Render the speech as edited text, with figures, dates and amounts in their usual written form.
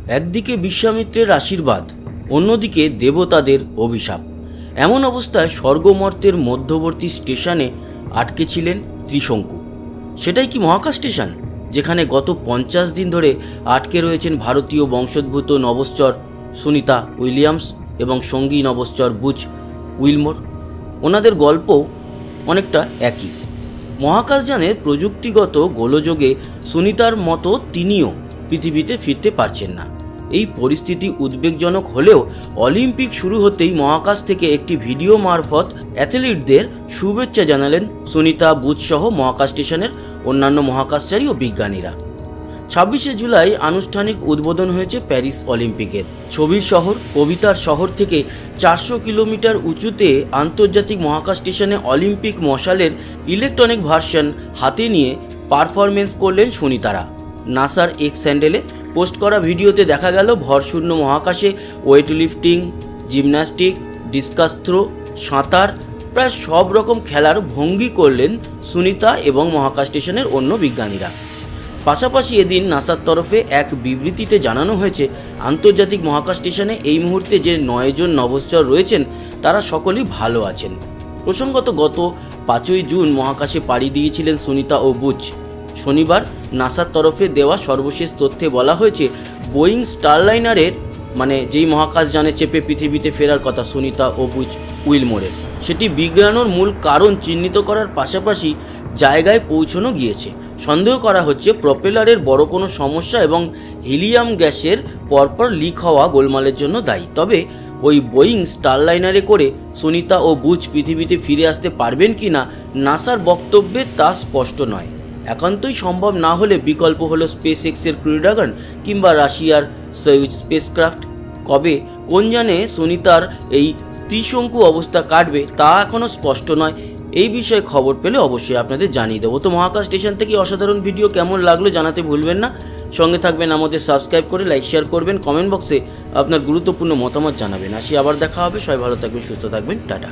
একদিকে বিশ্বামিত্রের আশীর্বাদ, অন্যদিকে দেবতাদের অভিশাপ। এমন অবস্থায় স্বর্গমর্তের মধ্যবর্তী স্টেশনে আটকে ছিলেন ত্রিশঙ্কু। সেটাই কি মহাকাশ স্টেশন, যেখানে গত 50 দিন ধরে আটকে রয়েছেন ভারতীয় বংশোদ্ভূত নভশ্চর সুনিতা উইলিয়ামস এবং সঙ্গী নভশ্চর বুচ উইলমোর। ওনাদের গল্প অনেকটা একই। মহাকাশযানের প্রযুক্তিগত গোলযোগে সুনিতার মতো তিনিও পৃথিবীতে ফিরতে পারছেন না। এই পরিস্থিতি উদ্বেগজনক হলেও অলিম্পিক শুরু হতেই মহাকাশ থেকে একটি ভিডিও মারফত অ্যাথলিটদের শুভেচ্ছা জানালেন সুনিতা বুচ সহ মহাকাশ স্টেশনের অন্যান্য মহাকাশচারী ও বিজ্ঞানীরা। 26শে জুলাই আনুষ্ঠানিক উদ্বোধন হয়েছে প্যারিস অলিম্পিকের। ছবির শহর, কবিতার শহর থেকে 400 কিলোমিটার উঁচুতে আন্তর্জাতিক মহাকাশ স্টেশনে অলিম্পিক মশালের ইলেকট্রনিক ভার্সন হাতে নিয়ে পারফরমেন্স করলেন সুনিতারা। নাসার এক্স হ্যান্ডেলে পোস্ট করা ভিডিওতে দেখা গেল ভরশূন্য মহাকাশে weight lifting, gymnastic, discus throw, সাঁতার, প্রায় সব রকম খেলার ভঙ্গি করলেন সুনিতা এবং মহাকাশ স্টেশনের অন্য বিজ্ঞানীরা। পাশাপাশি এদিন নাসার তরফে এক বিবৃতিতে জানানো হয়েছে, আন্তর্জাতিক মহাকাশ স্টেশনে এই মুহূর্তে যে 9 জন নভশ্চর রয়েছেন তারা সকলেই ভালো আছেন। প্রসঙ্গত, গত 5ই জুন মহাকাশে পাড়ি দিয়েছিলেন সুনিতা ও বুচ। শনিবার নাসার তরফে দেওয়া সর্বশেষ তথ্যে বলা হয়েছে, বোয়িং স্টারলাইনারের যেই মহাকাশযানে চেপে পৃথিবীতে ফেরার কথা সুনিতা ও বুচ উইলমোরের, সেটি বিগড়ানোর মূল কারণ চিহ্নিত করার পাশাপাশি জায়গায় পৌঁছানো গিয়েছে। সন্দেহ করা হচ্ছে প্রপেলারের বড় কোনো সমস্যা এবং হিলিয়াম গ্যাসের পরপর লিক হওয়া গোলমালের জন্য দায়ী। তবে ওই বোয়িং স্টারলাইনারে করে সুনিতা ও বুচ পৃথিবীতে ফিরে আসতে পারবেন কি না নাসার বক্তব্যে তা স্পষ্ট নয়। একান্তই সম্ভব না হলে বিকল্প হলো স্পেস এক্সের ক্রু ড্রাগন কিংবা রাশিয়ার সয়ুজ স্পেসক্রাফট। কবে কোন যানে সুনিতার এই ত্রিশঙ্কু অবস্থা কাটবে তা এখনও স্পষ্ট নয়। এই বিষয়ে খবর পেলে অবশ্যই আপনাদের জানিয়ে দেবো। তো মহাকাশ স্টেশন থেকে অসাধারণ ভিডিও কেমন লাগলো জানাতে ভুলবেন না। সঙ্গে থাকবেন, আমাদের সাবস্ক্রাইব করে লাইক শেয়ার করবেন, কমেন্ট বক্সে আপনার গুরুত্বপূর্ণ মতামত জানাবেন। আসি আবার দেখা হবে। সবাই ভালো থাকবেন, সুস্থ থাকবেন, টাটা।